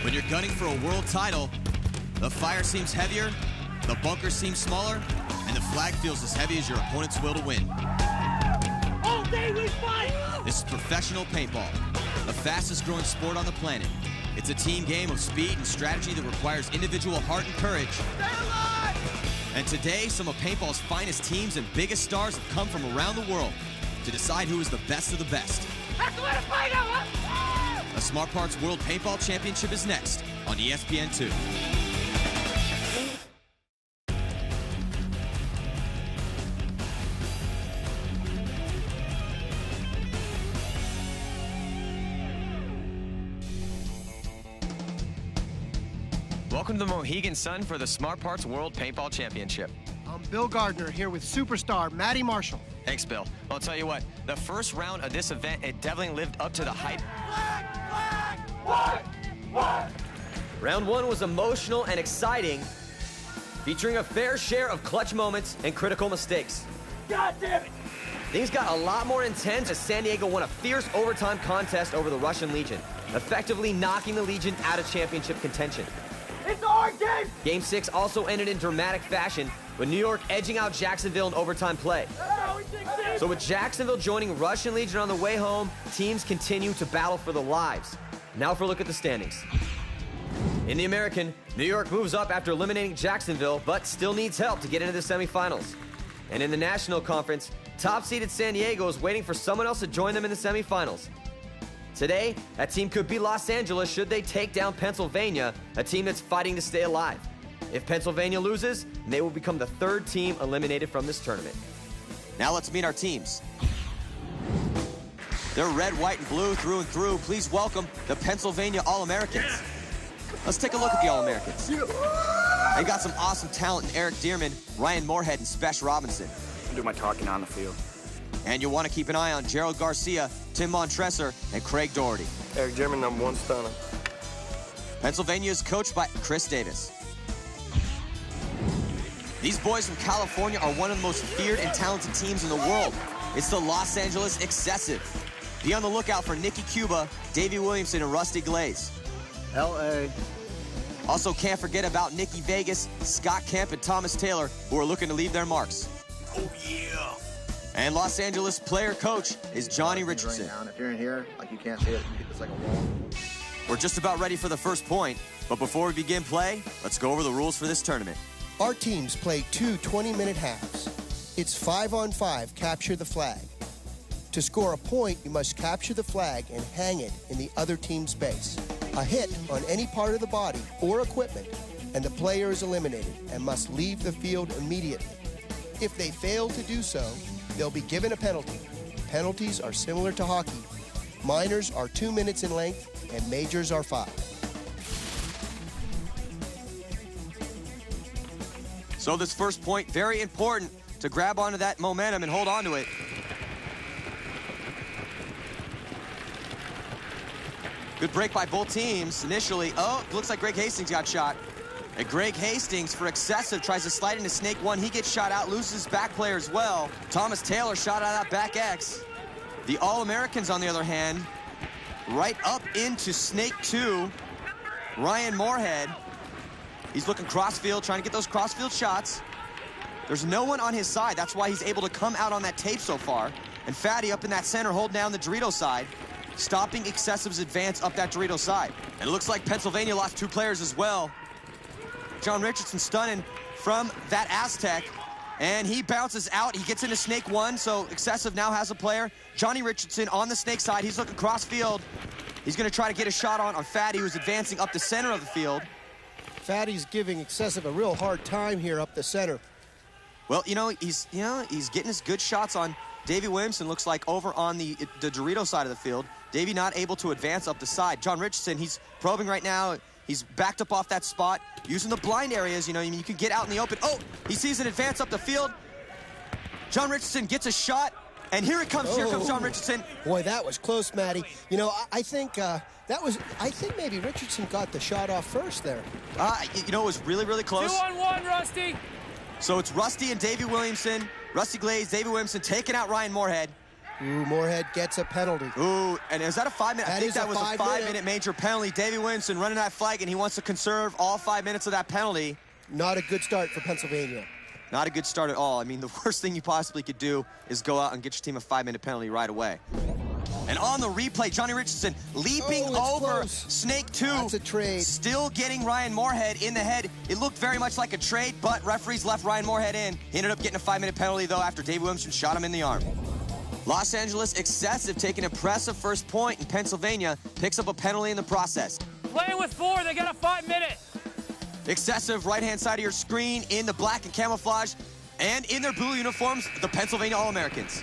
When you're gunning for a world title, the fire seems heavier, the bunker seems smaller, and the flag feels as heavy as your opponent's will to win. All day we fight! This is professional paintball, the fastest growing sport on the planet. It's a team game of speed and strategy that requires individual heart and courage. Stay alive! And today, some of paintball's finest teams and biggest stars have come from around the world to decide who is the best of the best. A Smart Parts World Paintball Championship is next on ESPN2. Welcome to the Mohegan Sun for the Smart Parts World Paintball Championship. I'm Bill Gardner here with superstar Matty Marshall. Thanks, Bill. I'll tell you what, the first round of this event, it definitely lived up to the hype. Round one was emotional and exciting, featuring a fair share of clutch moments and critical mistakes. God damn it! Things got a lot more intense as San Diego won a fierce overtime contest over the Russian Legion, effectively knocking the Legion out of championship contention. It's our game! Game 6 also ended in dramatic fashion, with New York edging out Jacksonville in overtime play. So with Jacksonville joining Russian Legion on the way home, teams continue to battle for their lives. Now for a look at the standings. In the American, New York moves up after eliminating Jacksonville, but still needs help to get into the semifinals. And in the National Conference, top-seeded San Diego is waiting for someone else to join them in the semifinals. Today, that team could be Los Angeles should they take down Pennsylvania, a team that's fighting to stay alive. If Pennsylvania loses, they will become the third team eliminated from this tournament. Now let's meet our teams. They're red, white, and blue through and through. Please welcome the Pennsylvania All-Americans. Let's take a look at the All-Americans. They got some awesome talent in Eric Dearman, Ryan Moorhead, and Spesh Robinson. I do my talking on the field. And you'll want to keep an eye on Gerald Garcia, Tim Montresor, and Craig Doherty. Eric Dearman, #1 stunner. Pennsylvania is coached by Chris Davis. These boys from California are one of the most feared and talented teams in the world. It's the Los Angeles Excessive. Be on the lookout for Nicky Cuba, Davey Williamson, and Rusty Glaze. L.A. Also, can't forget about Nicky Vegas, Scott Kemp, and Thomas Taylor, who are looking to leave their marks. Oh, yeah. And Los Angeles player coach is Johnny Richardson. If you're in here, like you can't see it, it's like a wall. We're just about ready for the first point, but before we begin play, let's go over the rules for this tournament. Our teams play 2 20-minute halves. It's 5-on-5, capture the flag. To score a point, you must capture the flag and hang it in the other team's base. A hit on any part of the body or equipment, and the player is eliminated and must leave the field immediately. If they fail to do so, they'll be given a penalty. Penalties are similar to hockey. Minors are 2 minutes in length, and majors are 5. So this first point, very important to grab onto that momentum and hold on to it. Good break by both teams initially. Oh, looks like Greg Hastings got shot. And Greg Hastings, for excessive, tries to slide into Snake 1. He gets shot out, loses his back player as well. Thomas Taylor shot out of that back X. The All-Americans, on the other hand, right up into Snake 2. Ryan Moorhead. He's looking crossfield, trying to get those crossfield shots. There's no one on his side. That's why he's able to come out on that tape so far. And Fatty up in that center holding down the Dorito side, stopping Excessive's advance up that Dorito side. And it looks like Pennsylvania lost 2 players as well. John Richardson stunning from that Aztec, and he bounces out. He gets into Snake 1, so Excessive now has a player. Johnny Richardson on the Snake side. He's looking cross-field. He's going to try to get a shot on Fatty, who's advancing up the center of the field. Fatty's giving Excessive a real hard time here up the center. Well, he's getting his good shots on Davey Williamson, looks like, over on the Dorito side of the field. Davey not able to advance up the side. John Richardson, he's probing right now. He's backed up off that spot, using the blind areas. You can get out in the open. Oh, he sees an advance up the field. John Richardson gets a shot, and here it comes. Oh. Here comes John Richardson. Boy, that was close, Matty. I think I think maybe Richardson got the shot off first there. It was really, really close. 2-on-1, Rusty. So it's Rusty and Davey Williamson. Rusty Glaze, Davey Williamson taking out Ryan Moorhead. Ooh, Moorhead gets a penalty. Ooh, and is that a 5 minute? I think that was a 5 minute major penalty. Davey Williamson running that flag, and he wants to conserve all 5 minutes of that penalty. Not a good start for Pennsylvania. Not a good start at all. I mean, the worst thing you possibly could do is go out and get your team a 5 minute penalty right away. And on the replay, Johnny Richardson leaping over close. Snake 2. That's a trade. Still getting Ryan Moorhead in the head. It looked very much like a trade, but referees left Ryan Moorhead in. He ended up getting a 5 minute penalty, though, after Davey Williamson shot him in the arm. Los Angeles Excessive taking an impressive first point, and Pennsylvania picks up a penalty in the process. Playing with 4, they got a 5 minute. Excessive, right-hand side of your screen, in the black and camouflage, and in their blue uniforms, the Pennsylvania All-Americans.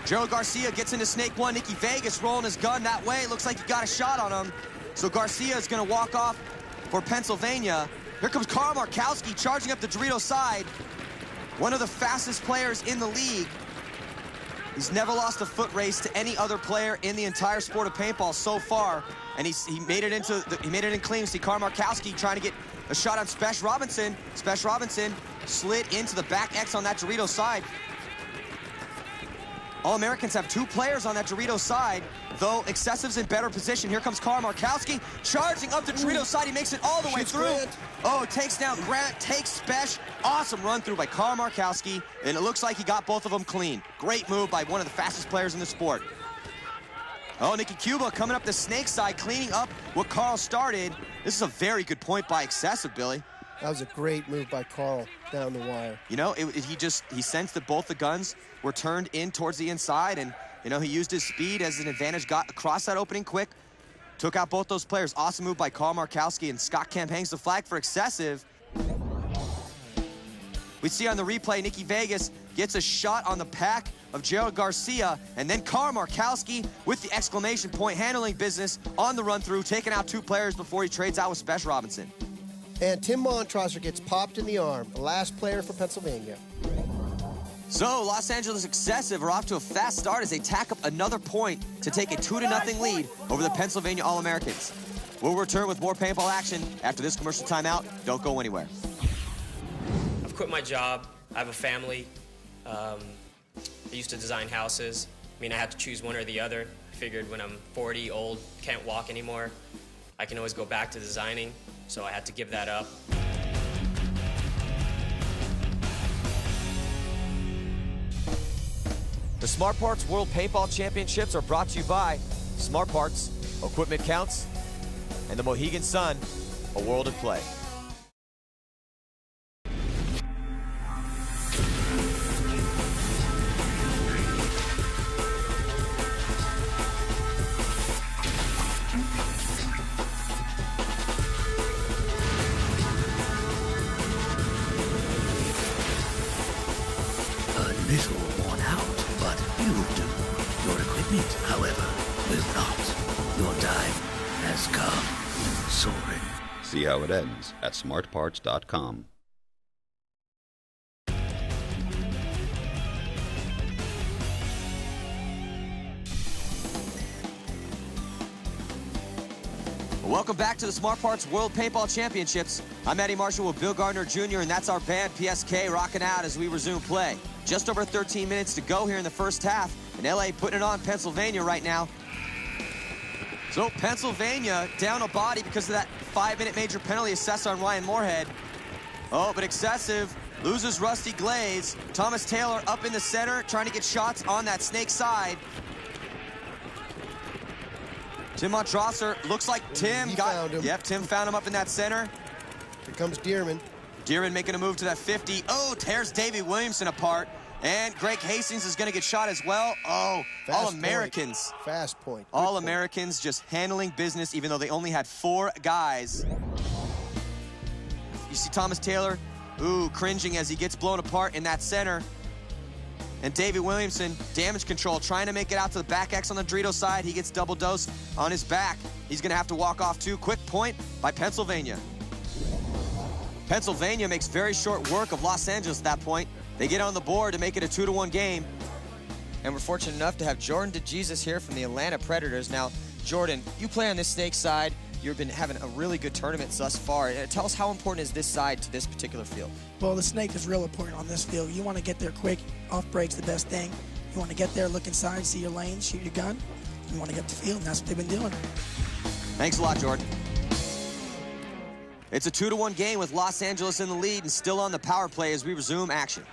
Gerald Garcia gets into Snake 1. Nicky Vegas rolling his gun that way. Looks like he got a shot on him. So Garcia is going to walk off for Pennsylvania. Here comes Carl Markowski charging up the Dorito side. One of the fastest players in the league. He's never lost a foot race to any other player in the entire sport of paintball so far. And he made it in clean. See Carl Markowski trying to get a shot on Spesh Robinson. Spesh Robinson slid into the back X on that Dorito side. All-Americans have 2 players on that Dorito side, though Excessive's in better position. Here comes Carl Markowski, charging up the Dorito side. He makes it all the way through. Grant. Oh, takes down Grant, takes Spesh. Awesome run through by Carl Markowski, and it looks like he got both of them clean. Great move by one of the fastest players in the sport. Oh, Nicky Cuba coming up the Snake side, cleaning up what Carl started. This is a very good point by Excessive, Billy. That was a great move by Carl down the wire. You know, he sensed that both the guns were turned in towards the inside, and, you know, he used his speed as an advantage, got across that opening quick, took out both those players. Awesome move by Carl Markowski, and Scott Kemp hangs the flag for Excessive. We see on the replay, Nicky Vegas gets a shot on the pack of Gerald Garcia, and then Carl Markowski with the exclamation point, handling business on the run-through, taking out 2 players before he trades out with Spesh Robinson. And Tim Montrosser gets popped in the arm, the last player for Pennsylvania. So Los Angeles Excessive are off to a fast start as they tack up another point to take a 2-0 lead over the Pennsylvania All-Americans. We'll return with more paintball action after this commercial timeout. Don't go anywhere. I've quit my job. I have a family. I used to design houses. I mean, I had to choose one or the other. I figured when I'm 40, old, can't walk anymore, I can always go back to designing. So I had to give that up. The Smart Parts World Paintball Championships are brought to you by Smart Parts, Equipment Counts, and the Mohegan Sun, a world of play. Little worn out, but you'll do. Your equipment, however, will not. Your time has come, Soren. See how it ends at smartparts.com. Welcome back to the Smart Parts World Paintball Championships. I'm Eddie Marshall with Bill Gardner Jr., and that's our band, PSK, rocking out as we resume play. Just over 13 minutes to go here in the first half, and LA putting it on Pennsylvania right now. So Pennsylvania down a body because of that 5-minute major penalty assessed on Ryan Moorhead. Oh, but Excessive loses Rusty Glaze. Thomas Taylor up in the center, trying to get shots on that Snake side. Tim Montrosser, looks like Tim found him. Yep, Tim found him up in that center. Here comes Dearman. Dearman making a move to that 50. Oh, tears Davey Williamson apart. And Greg Hastings is going to get shot as well. Oh, All-Americans. Fast point. All-Americans just handling business, even though they only had 4 guys. You see Thomas Taylor, cringing as he gets blown apart in that center. And Davey Williamson, damage control, trying to make it out to the back X on the Dorito side. He gets double dose on his back. He's going to have to walk off too. Quick point by Pennsylvania. Pennsylvania makes very short work of Los Angeles at that point. They get on the board to make it a 2-1 game. And we're fortunate enough to have Jordan DeJesus here from the Atlanta Predators. Now, Jordan, you play on this Snake side. you've been having a really good tournament thus far. Tell us, how important is this side to this particular field? Well, the snake is real important on this field. You want to get there quick. Off break's the best thing. You want to get there, look inside, see your lane, shoot your gun. You want to get to the field, and that's what they've been doing. Thanks a lot, Jordan. It's a 2-1 game with Los Angeles in the lead and still on the power play as we resume action.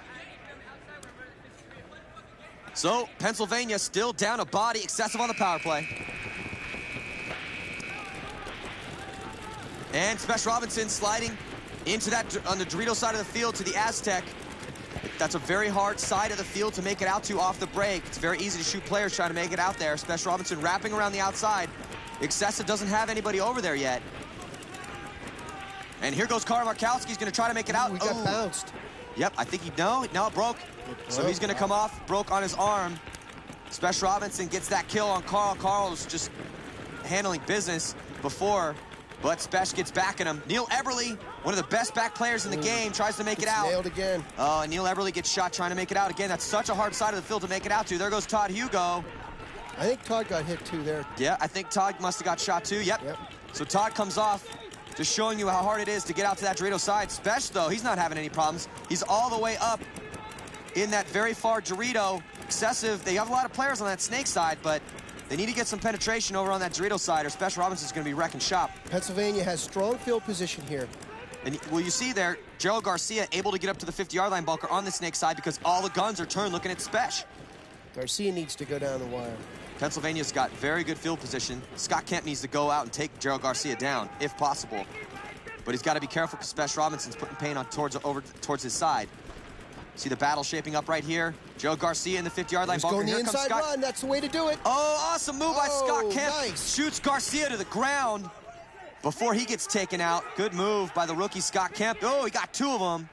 So, Pennsylvania still down a body, excessive on the power play. And Spesh Robinson sliding into that on the Dorito side of the field to the Aztec. That's a very hard side of the field to make it out to off the break. It's very easy to shoot players trying to make it out there. Spesh Robinson wrapping around the outside. Excessive doesn't have anybody over there yet. And here goes Carl Markowski. He's going to try to make it out. He got bounced. Yep, I think no, it broke. So he's going to come off, broke on his arm. Spesh Robinson gets that kill on Carl. Carl was just handling business before, but Spesh gets back at him. Neil Eberle, one of the best back players in the game, tries to make it out. Nailed again. Neil Eberle gets shot trying to make it out again. That's such a hard side of the field to make it out to. There goes Todd Hugo. I think Todd got hit too there. Yeah, I think Todd must have got shot too. Yep. So Todd comes off, just showing you how hard it is to get out to that Dorito side. Spesh, though, he's not having any problems. He's all the way up in that very far Dorito. Excessive. They have a lot of players on that snake side, but they need to get some penetration over on that Dorito side, or Spesh Robinson's going to be wrecking shop. Pennsylvania has strong field position here. And well, you see there, Gerald Garcia able to get up to the 50-yard line, Bunker, on the snake side because all the guns are turned looking at Spesh. Garcia needs to go down the wire. Pennsylvania's got very good field position. Scott Kemp needs to go out and take Gerald Garcia down, if possible. But he's got to be careful because Spesh Robinson's putting pain on towards his side. See the battle shaping up right here. Gerald Garcia in the 50-yard line. He's going the inside run. That's the way to do it. Oh, awesome move by Scott Kemp. Nice. Shoots Garcia to the ground before he gets taken out. Good move by the rookie Scott Kemp. Oh, he got two of them.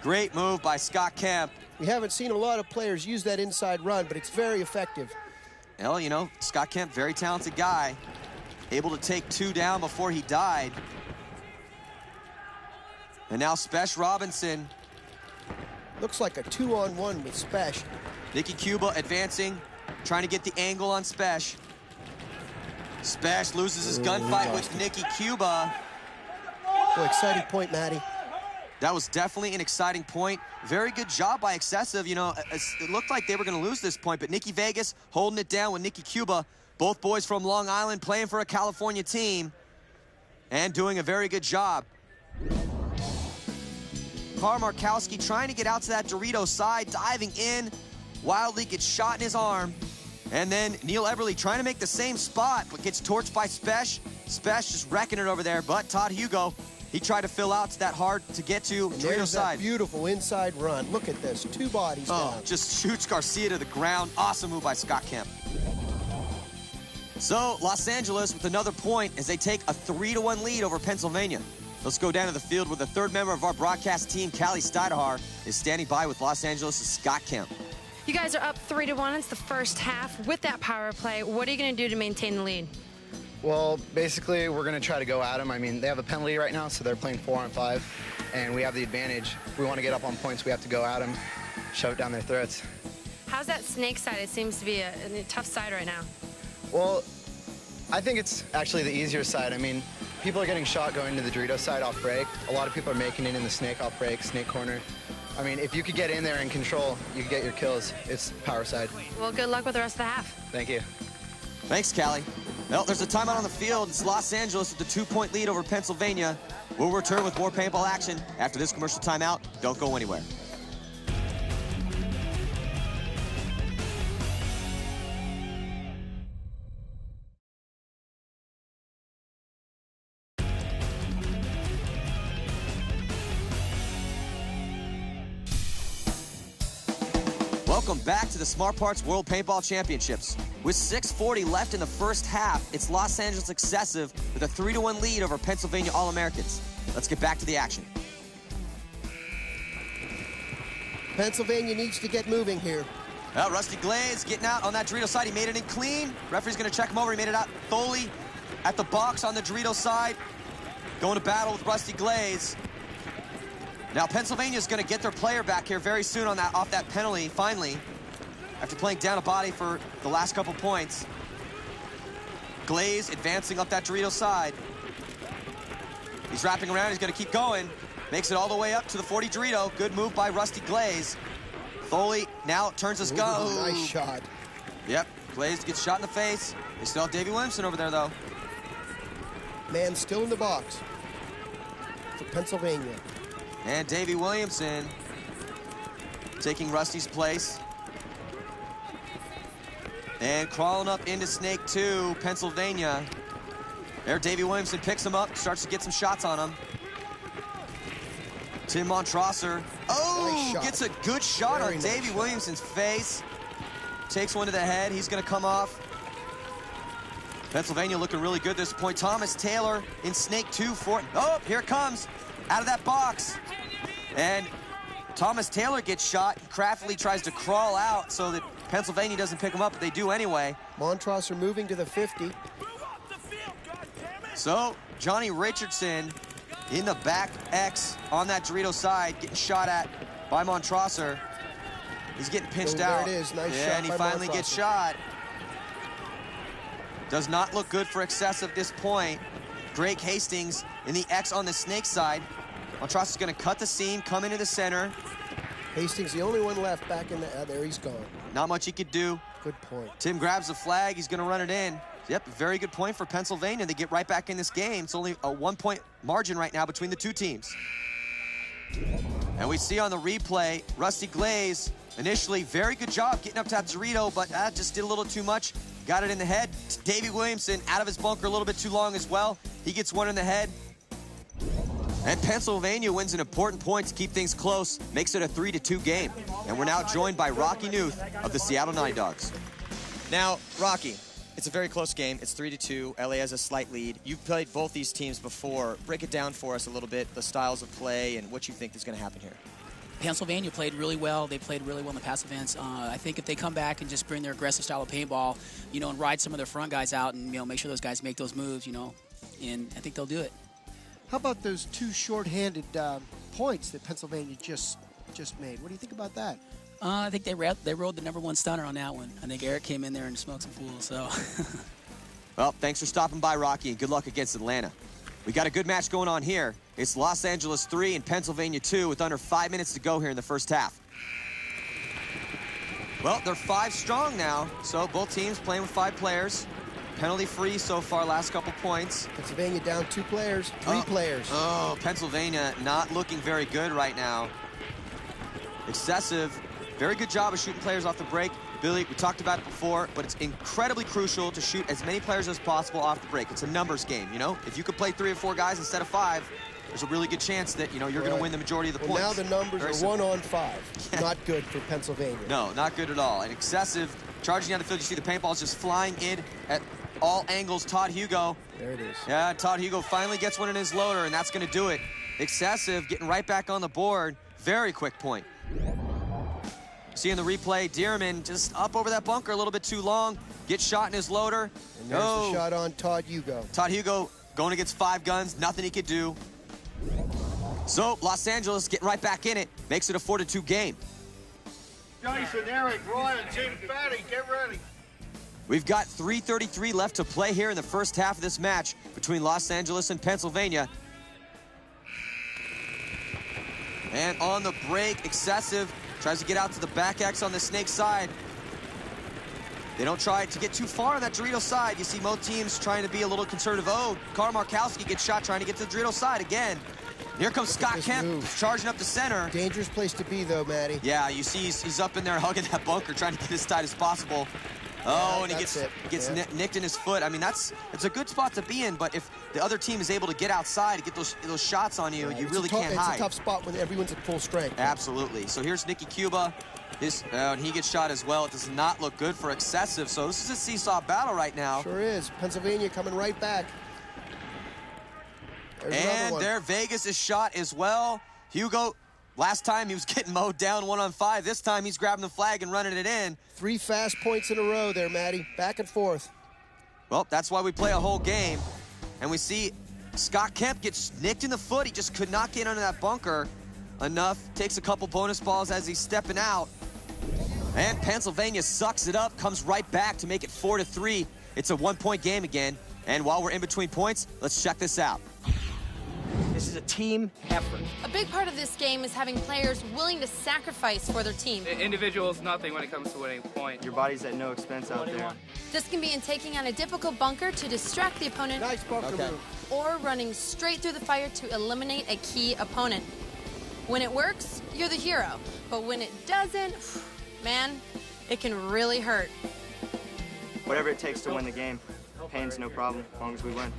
Great move by Scott Kemp. We haven't seen a lot of players use that inside run, but it's very effective. Well, you know, Scott Kemp, very talented guy. Able to take two down before he died. And now Spesh Robinson. Looks like a 2-on-1 with Spesh. Nicky Cuba advancing, trying to get the angle on Spesh. Spesh loses his gunfight with Nicky Cuba. Boy, exciting point, Matty. That was definitely an exciting point. Very good job by Excessive. You know, it looked like they were going to lose this point, but Nicky Vegas holding it down with Nicky Cuba. Both boys from Long Island playing for a California team and doing a very good job. Carl Markowski trying to get out to that Dorito side, diving in. Wildly gets shot in his arm. And then Neil Eberle trying to make the same spot, but gets torched by Spesh. Spesh just wrecking it over there, but Todd Hugo, he tried to fill out to that hard to get to Dorito side. That beautiful inside run. Look at this, two bodies down. Just shoots Garcia to the ground. Awesome move by Scott Kemp. So Los Angeles with another point as they take a 3-1 lead over Pennsylvania. Let's go down to the field where the third member of our broadcast team, Callie Stidehar, is standing by with Los Angeles' Scott Kemp. You guys are up 3-1. It's the first half. With that power play, what are you going to do to maintain the lead? Well, basically, we're going to try to go at them. I mean, they have a penalty right now, so they're playing 4-on-5, and we have the advantage. If we want to get up on points, we have to go at them, shove it down their throats. How's that snake side? It seems to be a tough side right now. Well, I think it's actually the easier side. I mean, people are getting shot going to the Dorito side off break. A lot of people are making it in the snake off break, snake corner. I mean, if you could get in there and control, you could get your kills. It's power side. Well, good luck with the rest of the half. Thank you. Thanks, Callie. Well, there's a timeout on the field. It's Los Angeles with the 2-point lead over Pennsylvania. We'll return with more paintball action after this commercial timeout. Don't go anywhere. Welcome back to the Smart Parts World Paintball Championships. With 6:40 left in the first half, it's Los Angeles Excessive with a 3-1 lead over Pennsylvania All-Americans. Let's get back to the action. Pennsylvania needs to get moving here. Well, Rusty Glaze getting out on that Dorito side. He made it in clean. Referee's going to check him over. He made it out. Foley at the box on the Dorito side. Going to battle with Rusty Glaze. Now Pennsylvania's going to get their player back here very soon on that off that penalty, finally, after playing down a body for the last couple points. Glaze advancing up that Dorito side. He's wrapping around. He's going to keep going. Makes it all the way up to the 40 Dorito. Good move by Rusty Glaze. Foley now turns his gun. Nice shot. Yep. Glaze gets shot in the face. They still have Davey Williamson over there, though. Man still in the box for Pennsylvania. And Davey Williamson taking Rusty's place. And crawling up into Snake 2, Pennsylvania. There, Davey Williamson picks him up, starts to get some shots on him. Tim Montrosser. Oh, nice gets a good shot Very on nice Davey shot. Williamson's face. Takes one to the head. He's going to come off. Pennsylvania looking really good at this point. Thomas Taylor in Snake 2 for... Oh, here it comes. Out of that box. And Thomas Taylor gets shot. Craftily tries to crawl out so that Pennsylvania doesn't pick him up, but they do anyway. Montrosser moving to the 50. So, Johnny Richardson in the back X on that Dorito side, getting shot at by Montrosser. He's getting pinched out. There it is, nice shot and he by finally gets shot. Does not look good for excess at this point. Greg Hastings in the X on the Snake side. Montrosser's gonna cut the seam, come into the center. Hastings, the only one left back in the... there he's gone. Not much he could do. Good point. Tim grabs the flag. He's gonna run it in. Yep, very good point for Pennsylvania. They get right back in this game. It's only a 1-point margin right now between the two teams. And we see on the replay, Rusty Glaze, initially very good job getting up to that Dorito, but just did a little too much. Got it in the head. Davey Williamson out of his bunker a little bit too long as well. He gets one in the head. And Pennsylvania wins an important point to keep things close, makes it a 3-2 game. And we're now joined by Rocky Newth of the Seattle Nine Dogs. Now, Rocky, it's a very close game. It's 3-2. LA has a slight lead. You've played both these teams before. Break it down for us a little bit, the styles of play and what you think is going to happen here. Pennsylvania played really well. They played really well in the past events. I think if they come back and just bring their aggressive style of paintball, and ride some of their front guys out and, make sure those guys make those moves, and I think they'll do it. How about those two short-handed points that Pennsylvania just made? What do you think about that? I think they rolled the #1 stunner on that one. I think Eric came in there and smoked some fools. So. Well, thanks for stopping by, Rocky, and good luck against Atlanta. We got a good match going on here. It's Los Angeles 3 and Pennsylvania 2 with under 5 minutes to go here in the first half. Well, they're 5 strong now, so both teams playing with 5 players. Penalty-free so far, last couple points. Pennsylvania down 2 players, 3 players. Oh, Pennsylvania not looking very good right now. Excessive. Very good job of shooting players off the break. Billy, we talked about it before, but it's incredibly crucial to shoot as many players as possible off the break. It's a numbers game, If you could play 3 or 4 guys instead of 5, there's a really good chance that, you're going to win the majority of the points. Now the numbers are 1 on 5. Not good for Pennsylvania. No, not good at all. And excessive. Charging down the field, you see the paintballs just flying in at all angles. Todd Hugo. There it is. Yeah, Todd Hugo finally gets one in his loader, and that's going to do it. Excessive, getting right back on the board. Very quick point. See in the replay, Dearman just up over that bunker a little bit too long. Gets shot in his loader. And there's the shot on Todd Hugo. Todd Hugo going against 5 guns. Nothing he could do. So, Los Angeles getting right back in it. Makes it a 4-2 game. Jason, Eric, Ryan, Team Fatty, get ready. We've got 3:33 left to play here in the first half of this match between Los Angeles and Pennsylvania. And on the break, Excessive tries to get out to the back X on the Snake side. They don't try to get too far on that Dorito side. You see most teams trying to be a little conservative. Oh, Carl Markowski gets shot trying to get to the Dorito side again. Here comes Scott Kemp charging up the center. Dangerous place to be, though, Matty. Yeah, you see he's up in there hugging that bunker, trying to get as tight as possible. Oh, and he gets nicked in his foot. I mean, it's a good spot to be in, but if the other team is able to get outside and get those shots on you, you really can't hide. It's a tough spot when everyone's at full strength. Absolutely. So here's Nicky Cuba. And he gets shot as well. It does not look good for Excessive. So this is a seesaw battle right now. Sure is. Pennsylvania coming right back. And there, Vegas is shot as well. Hugo, last time he was getting mowed down 1 on 5. This time he's grabbing the flag and running it in. 3 fast points in a row there, Matty. Back and forth. Well, that's why we play a whole game. And we see Scott Kemp gets nicked in the foot. He just could not get under that bunker enough. Takes a couple bonus balls as he's stepping out. And Pennsylvania sucks it up, comes right back to make it 4-3. It's a one-point game again. And while we're in between points, let's check this out. This is a team effort. A big part of this game is having players willing to sacrifice for their team. Individual is nothing when it comes to winning a point. Your body's at no expense out there. This can be in taking on a difficult bunker to distract the opponent. Nice bunker move. Or running straight through the fire to eliminate a key opponent. When it works, you're the hero. But when it doesn't, man, it can really hurt. Whatever it takes to win the game. Pain's no problem, as long as we win.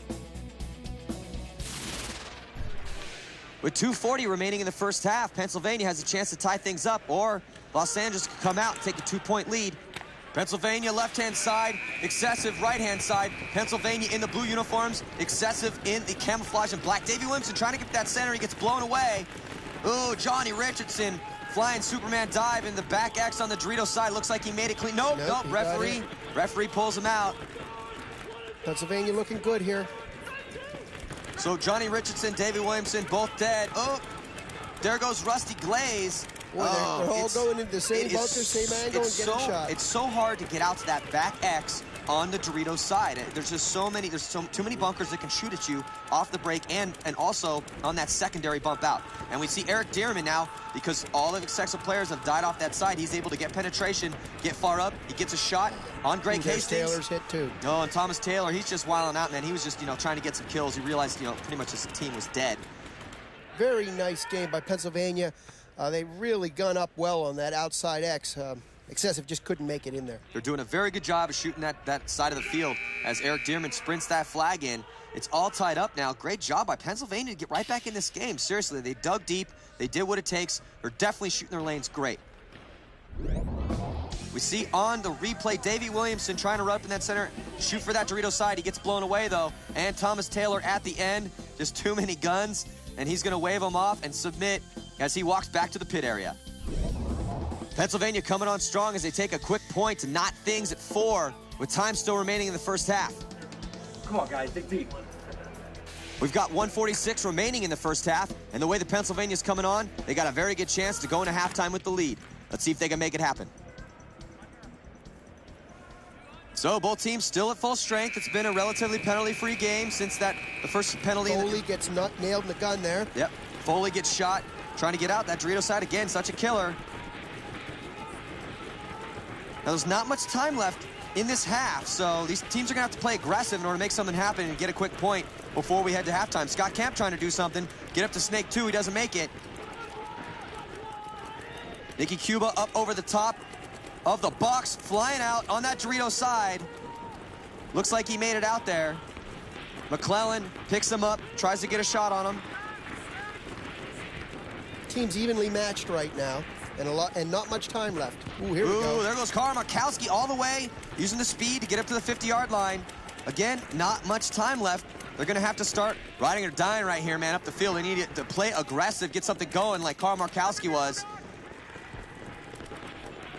With 2:40 remaining in the first half, Pennsylvania has a chance to tie things up, or Los Angeles could come out and take a 2-point lead. Pennsylvania left-hand side, excessive right-hand side. Pennsylvania in the blue uniforms, excessive in the camouflage and black. Davey Williamson trying to get that center. He gets blown away. Ooh, Johnny Richardson flying Superman dive in the back X on the Dorito side. Looks like he made it clean. Nope, referee pulls him out. Pennsylvania looking good here. So Johnny Richardson, Davey Williamson, both dead. Oh, there goes Rusty Glaze. Boy, they're all going into the same bunker, same angle, and getting shot. It's so hard to get out to that back X on the Dorito side. There's just so many, too many bunkers that can shoot at you off the break and also on that secondary bump out. And we see Eric Dearman now, because all of the excessive players have died off that side, he's able to get penetration, get far up, he gets a shot on Greg Hastings. Taylor's hit too. Oh, and Thomas Taylor, he's just wilding out, man. He was just, trying to get some kills. He realized, pretty much his team was dead. Very nice game by Pennsylvania. They really gun up well on that outside X. Excessive just couldn't make it in there. They're doing a very good job of shooting that side of the field as Eric Dearman sprints that flag in. It's all tied up now. Great job by Pennsylvania to get right back in this game. Seriously, they dug deep. They did what it takes. They're definitely shooting their lanes great. We see on the replay, Davey Williamson trying to run up in that center, shoot for that Dorito side. He gets blown away, though. And Thomas Taylor at the end, just too many guns. And he's going to wave them off and submit as he walks back to the pit area. Pennsylvania coming on strong as they take a quick point to knot things at 4 with time still remaining in the first half. Come on, guys, dig deep. We've got 1:46 remaining in the first half, and the way the Pennsylvania's coming on, they got a very good chance to go into halftime with the lead. Let's see if they can make it happen. So both teams still at full strength. It's been a relatively penalty-free game since the first penalty. Foley gets nailed in the gun there. Yep, Foley gets shot, trying to get out. That Dorito side again, such a killer. Now there's not much time left in this half, so these teams are gonna have to play aggressive in order to make something happen and get a quick point before we head to halftime. Scott Kemp trying to do something, get up to Snake 2, he doesn't make it. Nicky Cuba up over the top of the box, flying out on that Dorito side. Looks like he made it out there. McClellan picks him up, tries to get a shot on him. Team's evenly matched right now, and not much time left. Ooh, here we go. There goes Carl Markowski all the way, using the speed to get up to the 50-yard line. Again, not much time left. They're going to have to start riding or dying right here, man, up the field. They need to play aggressive, get something going like Carl Markowski was.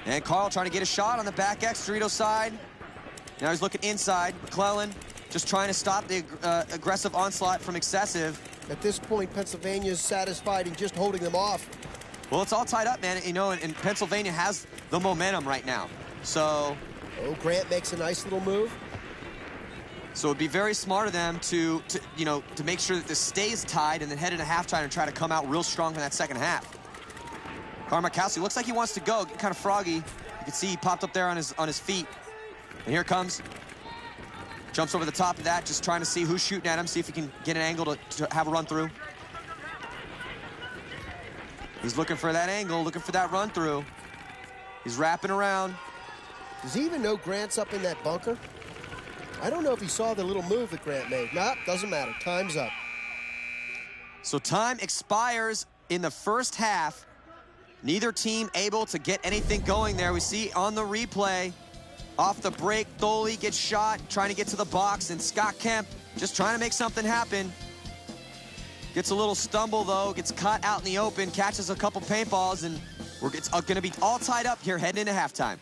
And Carl trying to get a shot on the back X Dorito side. Now he's looking inside. McClellan just trying to stop the aggressive onslaught from excessive. At this point, Pennsylvania's satisfied in just holding them off. Well, it's all tied up, man. And Pennsylvania has the momentum right now. So. Oh, Grant makes a nice little move. So it'd be very smart of them to make sure that this stays tied and then head into halftime and try to come out real strong in that second half. Carl Markowski looks like he wants to go, kind of froggy. You can see he popped up there on his feet. And here it comes. Jumps over the top of that, just trying to see who's shooting at him, see if he can get an angle to have a run through. He's looking for that angle, looking for that run through. He's wrapping around. Does he even know Grant's up in that bunker? I don't know if he saw the little move that Grant made. Nah, doesn't matter. Time's up. So time expires in the first half. Neither team able to get anything going there. We see on the replay, off the break, Thole gets shot, trying to get to the box, and Scott Kemp just trying to make something happen. Gets a little stumble, though, gets caught out in the open, catches a couple paintballs, and it's going to be all tied up here heading into halftime.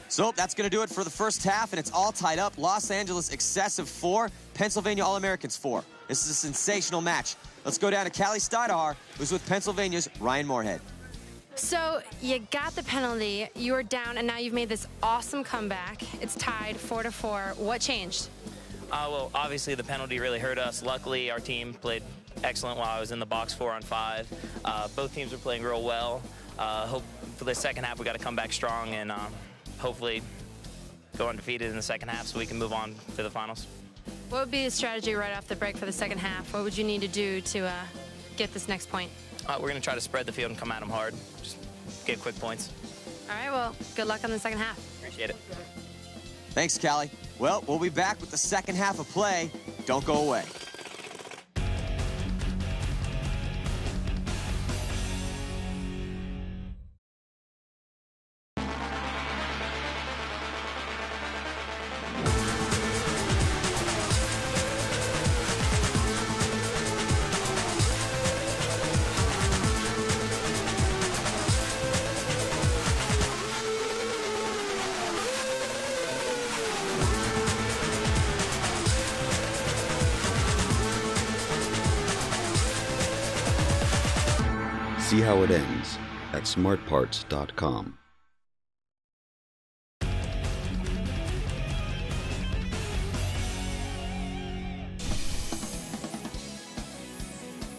So that's going to do it for the first half, and it's all tied up. Los Angeles excessive 4, Pennsylvania All-Americans 4. This is a sensational match. Let's go down to Callie Steinhar, who's with Pennsylvania's Ryan Moorhead. So you got the penalty, you were down, and now you've made this awesome comeback. It's tied 4-4. What changed? Well, obviously the penalty really hurt us. Luckily, our team played excellent while I was in the box 4-on-5. Both teams were playing real well. Hope for the second half we got to come back strong and hopefully go undefeated in the second half so we can move on to the finals. What would be the strategy right off the break for the second half? What would you need to do to get this next point? We're going to try to spread the field and come at them hard. Just get quick points. All right, well, good luck on the second half. Appreciate it. Thanks, Callie. Well, we'll be back with the second half of play. Don't go away. See how it ends at smartparts.com.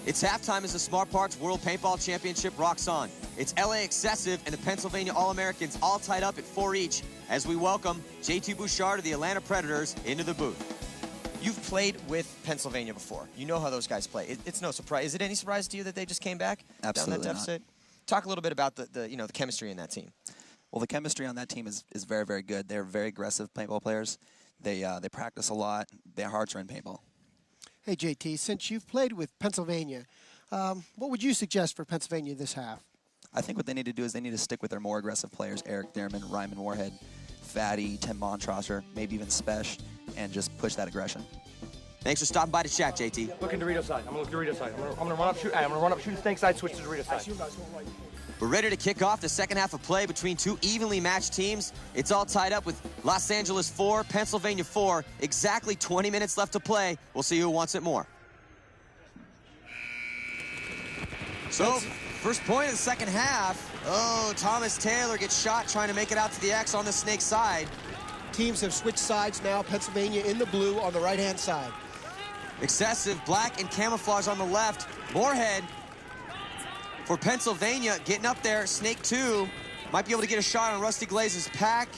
It's halftime as the Smart Parts World Paintball Championship rocks on. It's LA Excessive and the Pennsylvania All-Americans all tied up at 4 each as we welcome JT Bouchard of the Atlanta Predators into the booth. You've played with Pennsylvania before. You know how those guys play. It's no surprise. Is it any surprise to you that they just came back Absolutely down that deficit? Talk a little bit about the chemistry in that team. Well, the chemistry on that team is very, very good. They're very aggressive paintball players. They practice a lot. Their hearts are in paintball. Hey, JT, since you've played with Pennsylvania, what would you suggest for Pennsylvania this half? I think what they need to do is they need to stick with their more aggressive players, Eric Dearman, Ryman Warhead, Fatty, Tim Montrosser, maybe even Spesh, and just push that aggression. Thanks for stopping by to chat, JT. Look in Dorito side. I'm gonna look Dorito side. I'm gonna run up, shoot. I'm gonna run up, shoot snake side, switch to Dorito side. We're ready to kick off the second half of play between two evenly matched teams. It's all tied up with Los Angeles 4, Pennsylvania 4. Exactly 20 minutes left to play. We'll see who wants it more. So, first point of the second half. Oh, Thomas Taylor gets shot trying to make it out to the X on the snake side. Teams have switched sides now. Pennsylvania in the blue on the right-hand side. Excessive black and camouflage on the left. Moorhead for Pennsylvania getting up there. Snake 2 might be able to get a shot on Rusty Glaze's pack,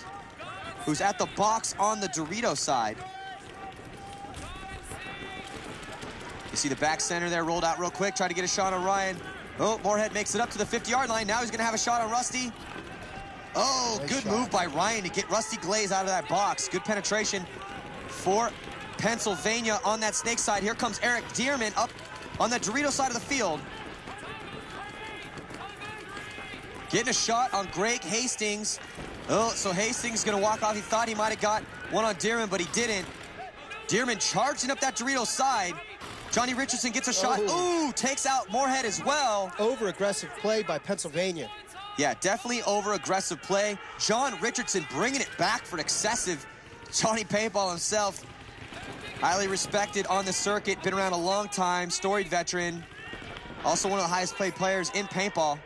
who's at the box on the Dorito side. You see the back center there rolled out real quick, try to get a shot on Ryan. Oh, Moorhead makes it up to the 50-yard line. Now he's going to have a shot on Rusty. Oh, nice good shot. Move by Ryan to get Rusty Glaze out of that box. Good penetration for Pennsylvania on that snake side. Here comes Eric Dearman up on that Dorito side of the field. Getting a shot on Greg Hastings. Oh, so Hastings is going to walk off. He thought he might have got one on Dearman, but he didn't. Dearman charging up that Dorito side. Johnny Richardson gets a shot. Ooh, takes out Moorhead as well. Over-aggressive play by Pennsylvania. Yeah, definitely over-aggressive play. John Richardson bringing it back for an excessive. Johnny Paintball himself, highly respected on the circuit, been around a long time, storied veteran. Also one of the highest paid players in paintball.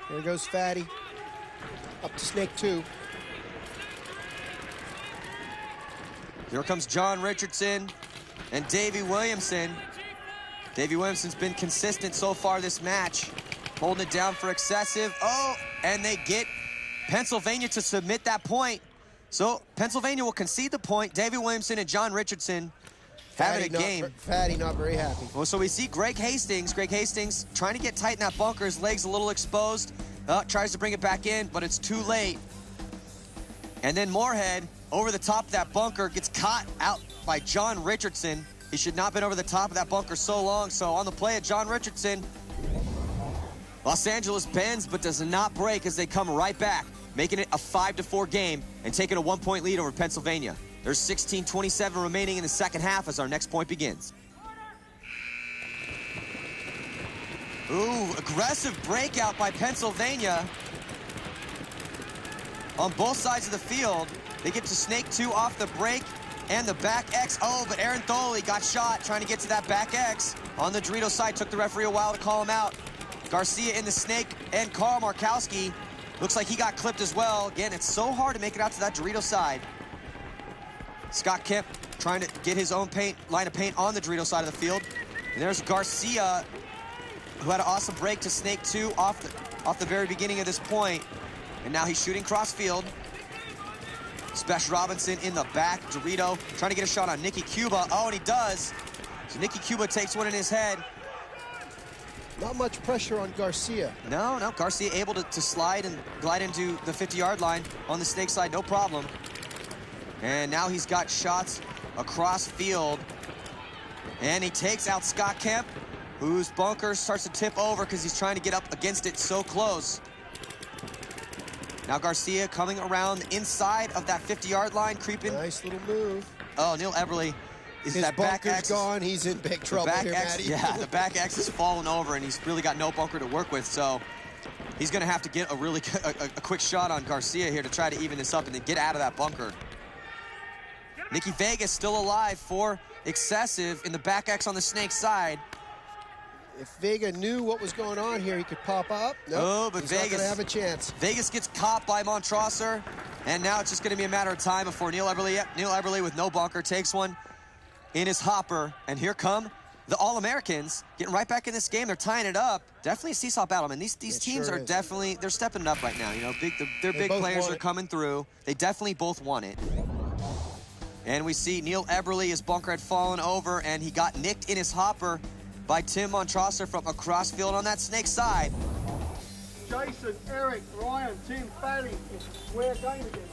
There goes Fatty. Up to Snake 2. Here comes John Richardson and Davey Williamson. Davey Williamson's been consistent so far this match, holding it down for excessive. Oh, and they get Pennsylvania to submit that point. So Pennsylvania will concede the point. Davey Williamson and John Richardson having a game. Fatty not very happy. Well, so we see Greg Hastings. Greg Hastings trying to get tight in that bunker. His leg's a little exposed. Tries to bring it back in, but it's too late. And then Moorhead over the top of that bunker gets caught out by John Richardson. He should not have been over the top of that bunker so long. So on the play of John Richardson, Los Angeles bends but does not break as they come right back, making it a 5-4 game and taking a 1-point lead over Pennsylvania. There's 16:27 remaining in the second half as our next point begins. Ooh, aggressive breakout by Pennsylvania on both sides of the field. They get to Snake 2 off the break and the back X. Oh, but Aaron Tholey got shot trying to get to that back X on the Dorito side. Took the referee a while to call him out. Garcia in the snake, and Carl Markowski looks like he got clipped as well. Again, it's so hard to make it out to that Dorito side. Scott Kemp trying to get his own line of paint on the Dorito side of the field. And there's Garcia, who had an awesome break to snake 2 off the very beginning of this point. And now he's shooting cross field. Special Robinson in the back. Dorito trying to get a shot on Nicky Cuba. Oh, and he does. So Nicky Cuba takes one in his head. Not much pressure on Garcia. No, Garcia able to slide and glide into the 50-yard line on the snake side, no problem. And now he's got shots across field. And he takes out Scott Kemp, whose bunker starts to tip over because he's trying to get up against it so close. Now Garcia coming around the inside of that 50-yard line, creeping. Nice little move. Oh, Neil Eberle. His bunker's gone. He's in big trouble here, Matty. Yeah, the back X has fallen over, and he's really got no bunker to work with. So he's going to have to get a quick shot on Garcia here to try to even this up and then get out of that bunker. Nicky Vegas still alive for excessive in the back X on the snake side. If Vega knew what was going on here, he could pop up. Nope, oh, but he's Vegas, not going to have a chance. Vegas gets caught by Montrosser, and now it's just going to be a matter of time before Neil Eberle. Yep, Neil Eberle with no bunker takes one in his hopper, and here come the All-Americans getting right back in this game. They're tying it up. Definitely a seesaw battle. I mean, these teams sure are definitely, they're stepping it up right now. You know, their big players are coming through. They definitely both want it. And we see Neil Eberle, his bunker had fallen over, and he got nicked in his hopper by Tim Montrosser from across field on that snake side. Jason, Eric, Ryan, Tim, Fatty. Square game again.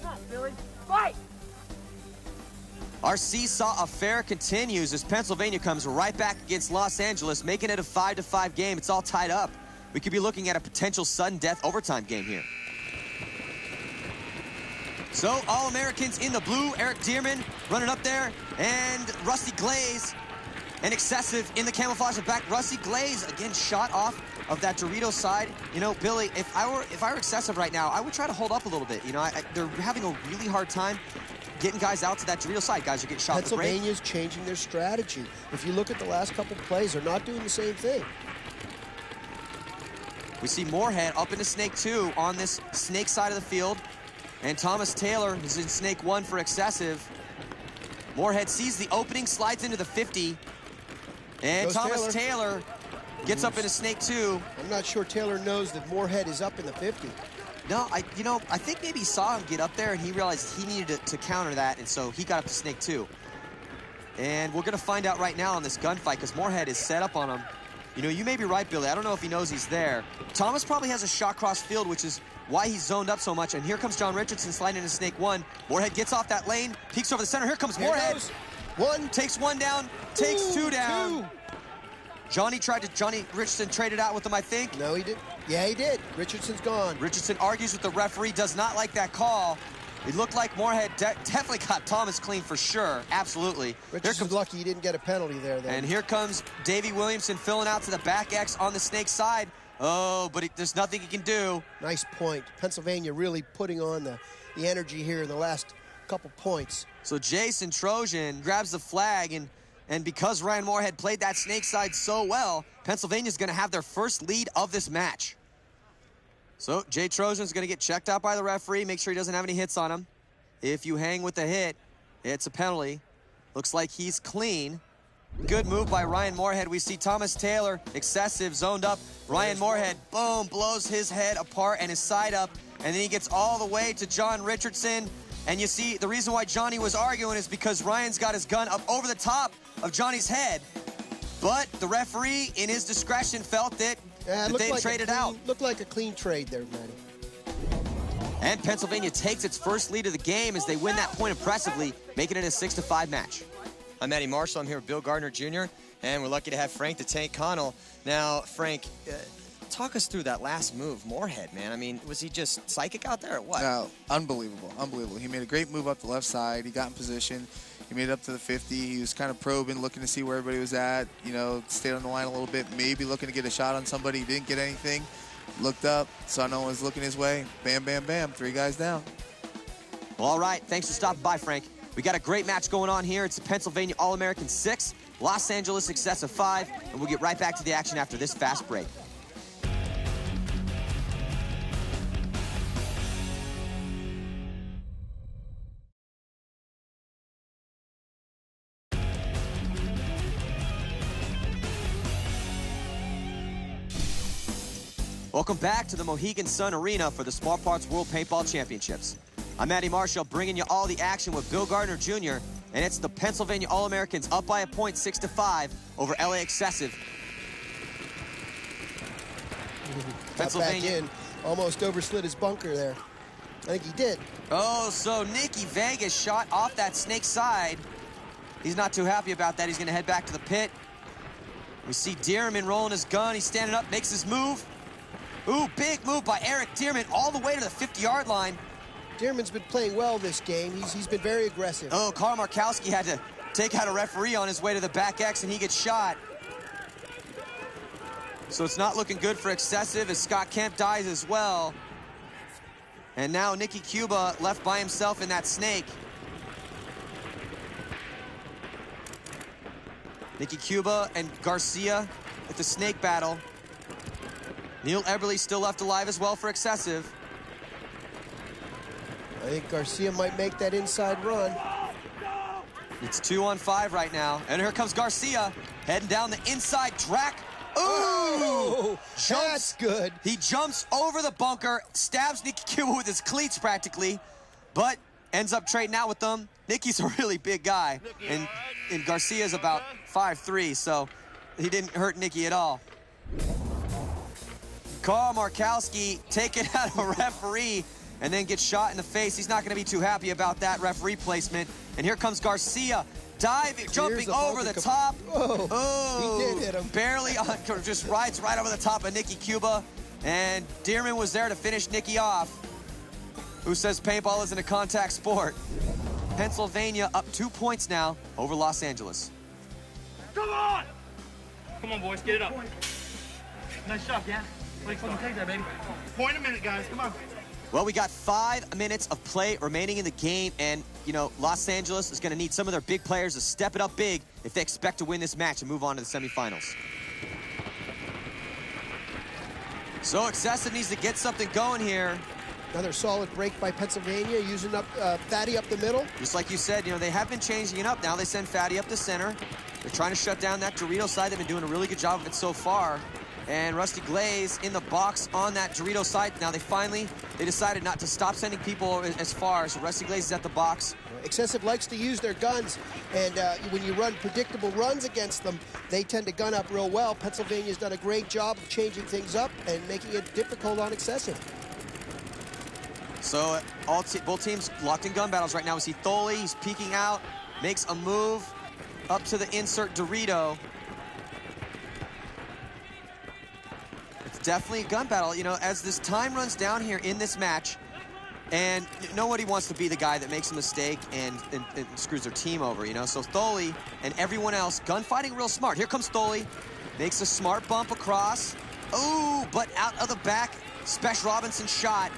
Come on, Billy. Fight! Our seesaw affair continues as Pennsylvania comes right back against Los Angeles, making it a 5-5 game. It's all tied up. We could be looking at a potential sudden death overtime game here. So, All-Americans in the blue. Eric Dearman running up there, and Rusty Glaze and excessive in the camouflage of back. Rusty Glaze again shot off of that Dorito side. You know, Billy, if I were excessive right now, I would try to hold up a little bit. You know, they're having a really hard time getting guys out to that Dorito side. Guys are getting shot with the break. Pennsylvania's changing their strategy. If you look at the last couple plays, they're not doing the same thing. We see Moorhead up into snake 2 on this snake side of the field. And Thomas Taylor is in snake 1 for excessive. Moorhead sees the opening, slides into the 50. And Thomas Taylor gets up into snake 2. I'm not sure Taylor knows that Moorhead is up in the 50. No, I think maybe he saw him get up there and he realized he needed to counter that, and so he got up to snake 2. And we're going to find out right now on this gunfight because Moorhead is set up on him. You know, you may be right, Billy. I don't know if he knows he's there. Thomas probably has a shot cross field, which is why he's zoned up so much. And here comes John Richardson sliding into snake 1. Moorhead gets off that lane, peeks over the center. Here comes Moorhead. One. Takes 1 down, takes 2 down. Johnny Richardson traded out with him, I think. No, he didn't. Yeah, he did. Richardson's gone. Richardson argues with the referee, does not like that call. It looked like Moorhead definitely got Thomas clean for sure. Absolutely. Richardson's lucky he didn't get a penalty there, though. And here comes Davey Williamson filling out to the back X on the snake side. Oh, but there's nothing he can do. Nice point. Pennsylvania really putting on the energy here in the last couple points. So Jason Trojan grabs the flag, and because Ryan Moorhead played that snake side so well, Pennsylvania's going to have their first lead of this match. So Jay Trojan's going to get checked out by the referee, make sure he doesn't have any hits on him. If you hang with the hit, it's a penalty. Looks like he's clean. Good move by Ryan Moorhead. We see Thomas Taylor, excessive, zoned up. Ryan Moorhead, boom, blows his head apart and his side up, and then he gets all the way to John Richardson. And you see, the reason why Johnny was arguing is because Ryan's got his gun up over the top of Johnny's head. But the referee, in his discretion, felt that they traded out. Looked like a clean trade there, Matty. And Pennsylvania takes its first lead of the game as they win that point impressively, making it a 6-5 match. I'm Eddie Marshall. I'm here with Bill Gardner Jr., and we're lucky to have Frank the Tank Connell. Now, Frank, talk us through that last move, Moorhead, man. I mean, was he just psychic out there or what? No, unbelievable, unbelievable. He made a great move up the left side. He got in position. He made it up to the 50. He was kind of probing, looking to see where everybody was at. You know, stayed on the line a little bit, maybe looking to get a shot on somebody. He didn't get anything. Looked up, saw no one was looking his way. Bam, bam, bam. 3 guys down. Well, all right. Thanks for stopping by, Frank. We got a great match going on here. It's the Pennsylvania All-American 6, Los Angeles Excessive 5, and we'll get right back to the action after this fast break. Welcome back to the Mohegan Sun Arena for the Smart Parts World Paintball Championships. I'm Matty Marshall, bringing you all the action with Bill Gardner Jr., and it's the Pennsylvania All-Americans up by a point, 6-5 over LA Excessive. Pennsylvania back in, almost overslid his bunker there. I think he did. Oh, so Nicky Vegas shot off that snake side. He's not too happy about that. He's going to head back to the pit. We see Dearman rolling his gun. He's standing up, makes his move. Ooh, big move by Eric Dearman all the way to the 50-yard line. Dearman's been playing well this game. He's been very aggressive. Oh, Carl Markowski had to take out a referee on his way to the back X, and he gets shot. So it's not looking good for Excessive as Scott Kemp dies as well. And now Nicky Cuba left by himself in that snake. Nicky Cuba and Garcia at the snake battle. Neil Eberle still left alive as well for Excessive. I think Garcia might make that inside run. It's 2-on-5 right now. And here comes Garcia heading down the inside track. Ooh! That's good. He jumps over the bunker, stabs Nicky Cuba with his cleats practically, but ends up trading out with them. Nicky's a really big guy, and Garcia's about 5'3", so he didn't hurt Nicky at all. Carl Markowski taking out a referee and then gets shot in the face. He's not going to be too happy about that referee placement. And here comes Garcia, diving, jumping over the top. Whoa, oh, he did hit him. Barely on, just rides right over the top of Nicky Cuba. And Dearman was there to finish Nicky off. Who says paintball isn't a contact sport? Pennsylvania up 2 points now over Los Angeles. Come on! Come on, boys, get it up. Nice shot, yeah. Fucking take that, baby. Point a minute, guys. Come on. Well, we got 5 minutes of play remaining in the game, and, you know, Los Angeles is going to need some of their big players to step it up big if they expect to win this match and move on to the semifinals. So Excessive needs to get something going here. Another solid break by Pennsylvania, using up Fatty up the middle. Just like you said, you know, they have been changing it up. Now they send Fatty up the center. They're trying to shut down that Dorito side. They've been doing a really good job of it so far. And Rusty Glaze in the box on that Dorito side. Now they decided not to stop sending people as far, so Rusty Glaze is at the box. Excessive likes to use their guns, and when you run predictable runs against them, they tend to gun up real well. Pennsylvania's done a great job of changing things up and making it difficult on Excessive. So both teams locked in gun battles right now. We see Thole, he's peeking out, makes a move up to the insert Dorito. Definitely a gun battle, you know, as this time runs down here in this match, and nobody wants to be the guy that makes a mistake and screws their team over, you know. So Thole and everyone else gunfighting real smart. Here comes Thole, makes a smart bump across. Ooh, but out of the back, Spesh Robinson shot,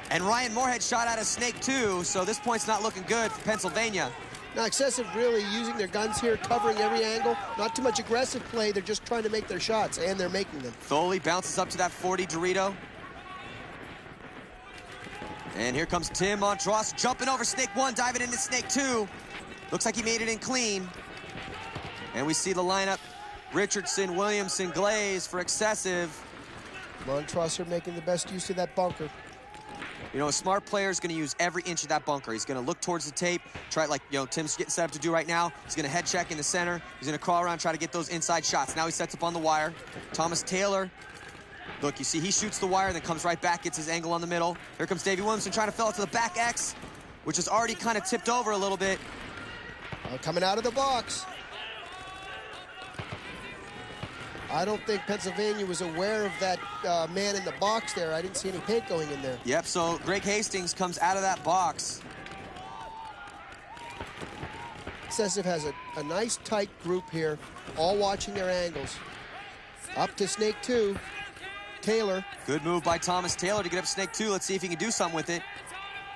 and Ryan Moorhead shot out of Snake too. So this point's not looking good for Pennsylvania. Now, Excessive really using their guns here, covering every angle. Not too much aggressive play. They're just trying to make their shots, and they're making them. Thole bounces up to that 40 Dorito. And here comes Tim Montross jumping over Snake 1, diving into Snake 2. Looks like he made it in clean. And we see the lineup. Richardson, Williamson, Glaze for Excessive. Montross are making the best use of that bunker. You know, a smart player is going to use every inch of that bunker. He's going to look towards the tape, try like, you know, Tim's getting set up to do right now. He's going to head check in the center. He's going to crawl around, try to get those inside shots. Now he sets up on the wire. Thomas Taylor, look, you see he shoots the wire, then comes right back, gets his angle on the middle. Here comes Davey Williamson trying to fill it to the back X, which is already kind of tipped over a little bit. Coming out of the box. I don't think Pennsylvania was aware of that man in the box there. I didn't see any paint going in there. Yep, so Greg Hastings comes out of that box. Excessive has a nice tight group here, all watching their angles. Up to Snake 2, Taylor. Good move by Thomas Taylor to get up Snake 2. Let's see if he can do something with it.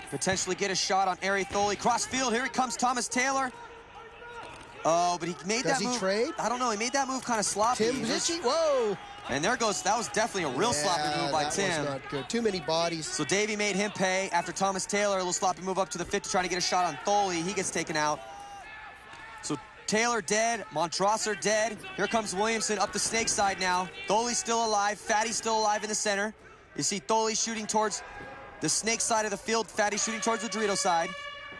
potentially get a shot on Ari Thole. Cross field, here he comes Thomas Taylor. Oh, but he made that move. Does he trade? I don't know, he made that move kind of sloppy. Tim Zicci, whoa. And there goes, that was definitely a real sloppy move by Tim. That was not good, too many bodies. So Davey made him pay after Thomas Taylor, a little sloppy move up to the 50, trying to get a shot on Thole. He gets taken out. So Taylor dead, Montrosser dead. Here comes Williamson up the snake side now. Thole's still alive, Fatty's still alive in the center. You see Thole shooting towards the snake side of the field, Fatty shooting towards the Dorito side.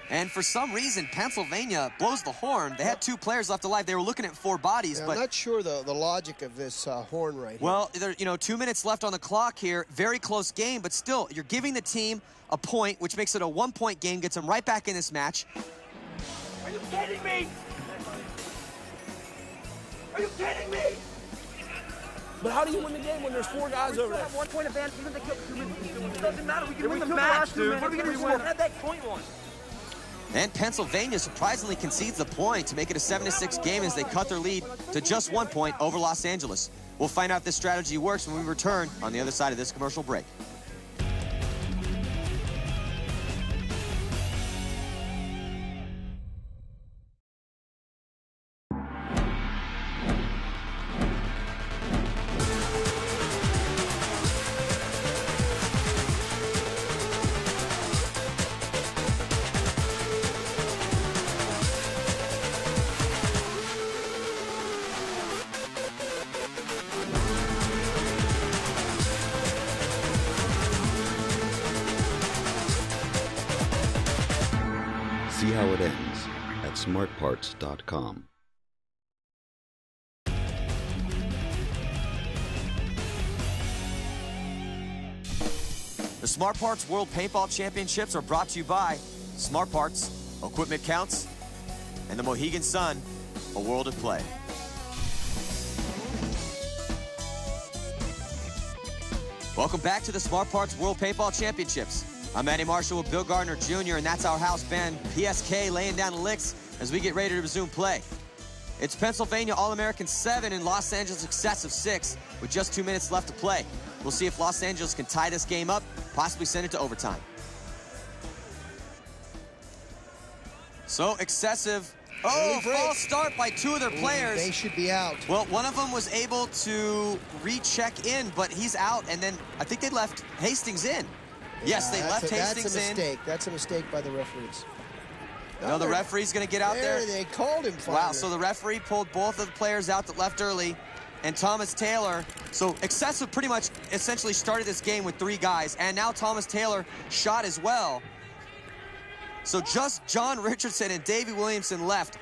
And for some reason, Pennsylvania blows the horn. They had 2 players left alive. They were looking at 4 bodies. Yeah, but I'm not sure the logic of this horn right here. Well, there, 2 minutes left on the clock here. Very close game, but still, you're giving the team a point, which makes it a 1-point game, gets them right back in this match. Are you kidding me? Are you kidding me? But how do you win the game when there's 4 guys over there? 1 point advantage, even if they kill 2 minutes. It doesn't matter. We can win the match, dude. What are we going to do? We had that point one. And Pennsylvania surprisingly concedes the point to make it a 7-6 game as they cut their lead to just 1 point over Los Angeles. We'll find out if this strategy works when we return on the other side of this commercial break. See how it ends at smartparts.com. The Smart Parts World Paintball Championships are brought to you by Smart Parts, Equipment Counts, and the Mohegan Sun, a world of play. Welcome back to the Smart Parts World Paintball Championships. I'm Eddie Marshall with Bill Gardner Jr., and that's our house band, PSK, laying down the licks as we get ready to resume play. It's Pennsylvania All-American 7 and Los Angeles Excessive 6 with just 2 minutes left to play. We'll see if Los Angeles can tie this game up, possibly send it to overtime. So, Excessive. Oh, false start by 2 of their players. They should be out. Well, one of them was able to recheck in, but he's out, and then I think they left Hastings in. Yes, they left Hastings in. That's a mistake. That's a mistake by the referees. No, the referee's going to get out there. They called him finally. Wow, so the referee pulled both of the players out that left early, and Thomas Taylor. So Excessive pretty much essentially started this game with 3 guys, and now Thomas Taylor shot as well. So just John Richardson and Davey Williamson left.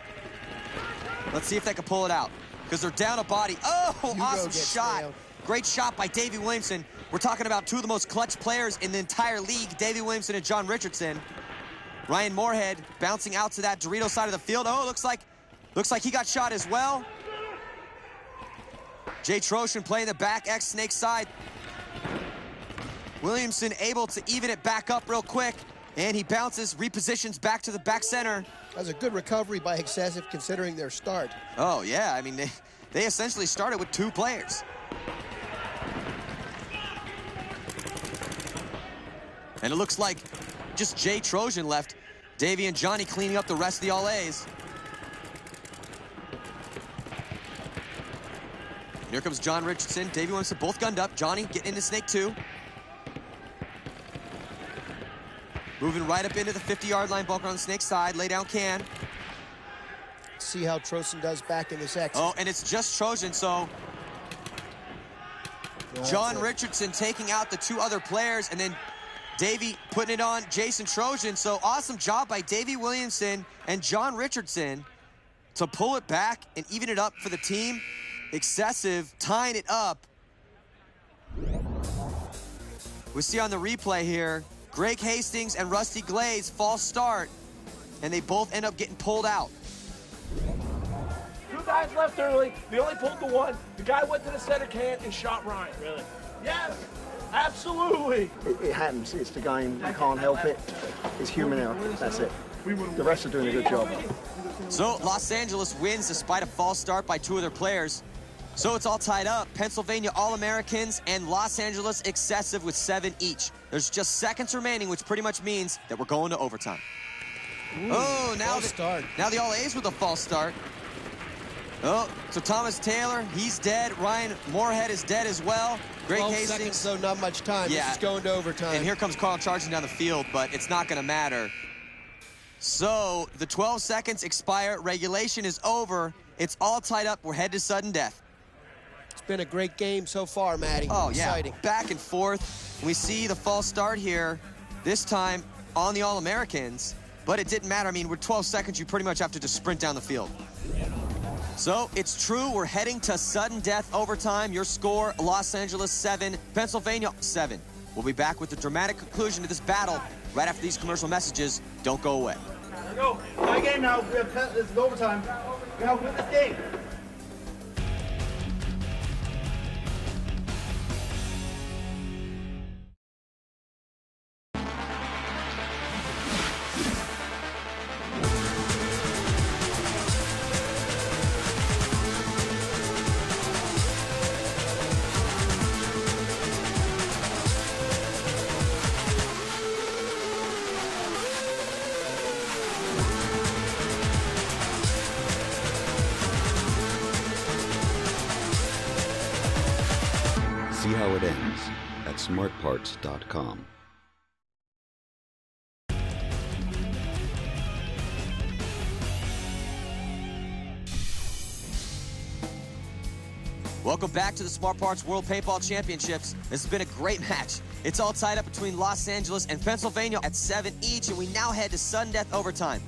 Let's see if they can pull it out, because they're down a body. Oh, awesome shot. Great shot by Davey Williamson. We're talking about 2 of the most clutch players in the entire league, Davey Williamson and John Richardson. Ryan Moorhead bouncing out to that Dorito side of the field. Oh, looks like he got shot as well. Jay Troshin playing the back X snake side. Williamson able to even it back up real quick, and he bounces, repositions back to the back center. That was a good recovery by Excessive considering their start. Oh, yeah. I mean, they essentially started with 2 players. And it looks like just Jay Trojan left. Davey and Johnny cleaning up the rest of the All-A's. Here comes John Richardson. Davey Williamson both gunned up. Johnny getting into Snake 2. Moving right up into the 50-yard line, bunker on the Snake side. Lay down can. See how Trojan does back in this X. Oh, and it's just Trojan, so John Richardson taking out the 2 other players, and then Davey putting it on Jason Trojan. So awesome job by Davey Williamson and John Richardson to pull it back and even it up for the team. Excessive tying it up. We see on the replay here, Greg Hastings and Rusty Glaze false start, and they both end up getting pulled out. 2 guys left early. They only pulled the 1. The guy went to the center can and shot Ryan. Really? Yes. Absolutely. It happens. It's the game. You can't help it. It's human error. That's it. The rest are doing a good job. So Los Angeles wins despite a false start by 2 of their players. So it's all tied up. Pennsylvania All-Americans and Los Angeles Excessive with 7 each. There's just seconds remaining, which pretty much means that we're going to overtime. Ooh, now the All-A's with a false start. Oh, so Thomas Taylor, he's dead. Ryan Moorhead is dead as well. Greg 12 Hastings. seconds, so not much time. Yeah. This is going to overtime. And here comes Carl charging down the field, but it's not going to matter. So the 12 seconds expire. Regulation is over. It's all tied up. We're headed to sudden death. It's been a great game so far, Matty. Oh, yeah. Exciting. Back and forth. We see the false start here, this time on the All-Americans, but it didn't matter. I mean, with 12 seconds, you pretty much have to just sprint down the field. So it's true. We're heading to sudden death overtime. Your score, Los Angeles 7, Pennsylvania 7. We'll be back with the dramatic conclusion to this battle right after these commercial messages. Don't go away. Go. My game now. This is overtime. We have to win this game. See how it ends at smartparts.com. Welcome back to the Smart Parts World Paintball Championships. This has been a great match. It's all tied up between Los Angeles and Pennsylvania at 7 each, and we now head to sudden death overtime.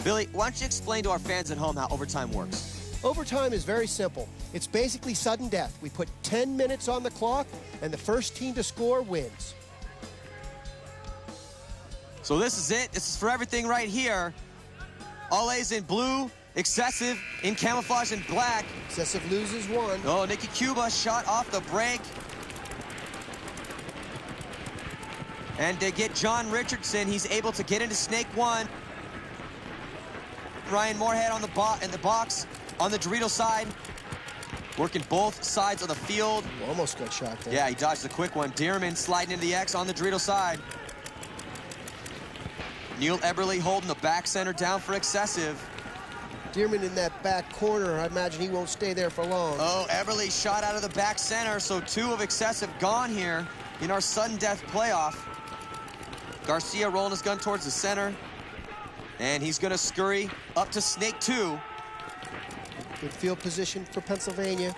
Billy, why don't you explain to our fans at home how overtime works? Overtime is very simple. It's basically sudden death. We put 10 minutes on the clock, and the first team to score wins. So this is it. This is for everything right here. All A's in blue, Excessive in camouflage and black. Excessive loses one. Oh, Nicky Cuba shot off the break. And they get John Richardson. He's able to get into Snake 1. Ryan Moorhead on the in the box on the Dorito side. Working both sides of the field. Almost got shot there. Yeah, he dodged the quick one. Dearman sliding into the X on the Dorito side. Neil Eberle holding the back center down for Excessive. Dearman in that back corner. I imagine he won't stay there for long. Oh, Eberle shot out of the back center, so 2 of Excessive gone here in our sudden death playoff. Garcia rolling his gun towards the center, and he's going to scurry up to Snake 2. Good field position for Pennsylvania.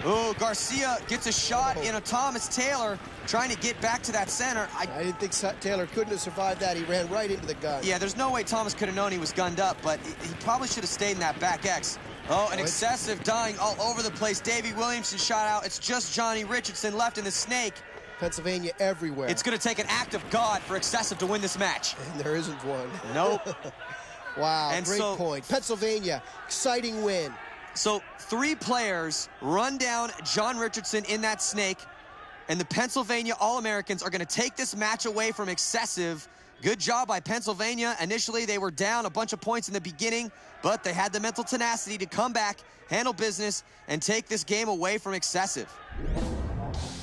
Oh, Garcia gets a shot in a Thomas Taylor trying to get back to that center. I didn't think Taylor couldn't have survived that. He ran right into the gun. Yeah, there's no way Thomas could have known he was gunned up, but he probably should have stayed in that back X. Oh, an Excessive dying all over the place. Davey Williamson shot out. It's just Johnny Richardson left in the Snake. Pennsylvania everywhere. It's going to take an act of God for Excessive to win this match. And there isn't one. Nope. Wow, and great point. Pennsylvania, exciting win. So 3 players run down John Richardson in that Snake, and the Pennsylvania All-Americans are going to take this match away from Excessive. Good job by Pennsylvania. Initially, they were down a bunch of points in the beginning, but they had the mental tenacity to come back, handle business, and take this game away from Excessive.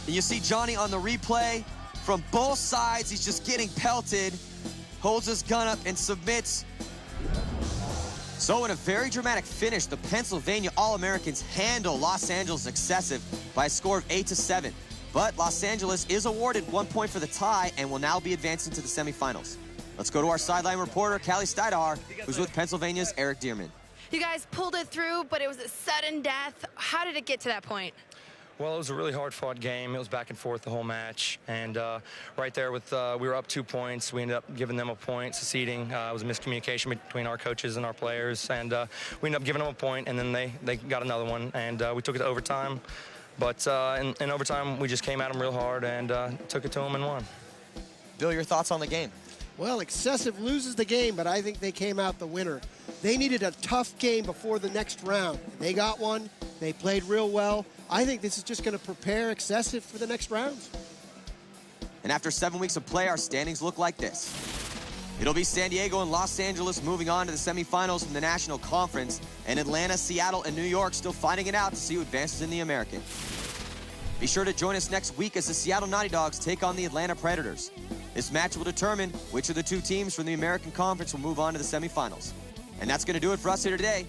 And you see Johnny on the replay. From both sides, he's just getting pelted. Holds his gun up and submits. So in a very dramatic finish, the Pennsylvania All-Americans handle Los Angeles Excessive by a score of 8-7. But Los Angeles is awarded 1 point for the tie and will now be advancing to the semifinals. Let's go to our sideline reporter, Callie Steidar, who's with Pennsylvania's Eric Dearman. You guys pulled it through, but it was a sudden death. How did it get to that point? Well, it was a really hard-fought game. It was back and forth the whole match. And right there, with we were up 2 points. We ended up giving them a point, seceding. It was a miscommunication between our coaches and our players. And we ended up giving them a point, and then they got another one. And we took it to overtime. But in overtime, we just came at them real hard and took it to them and won. Bill, your thoughts on the game? Well, Excessive loses the game, but I think they came out the winner. They needed a tough game before the next round. They got one. They played real well. I think this is just going to prepare Excessive for the next rounds. And after 7 weeks of play, our standings look like this. It'll be San Diego and Los Angeles moving on to the semifinals from the National Conference, and Atlanta, Seattle, and New York still fighting it out to see who advances in the American. Be sure to join us next week as the Seattle Naughty Dogs take on the Atlanta Predators. This match will determine which of the two teams from the American Conference will move on to the semifinals. And that's going to do it for us here today.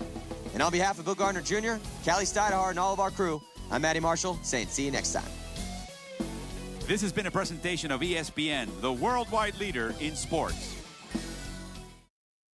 And on behalf of Bill Gardner Jr., Callie Steinhardt, and all of our crew, I'm Matty Marshall saying see you next time. This has been a presentation of ESPN, the worldwide leader in sports.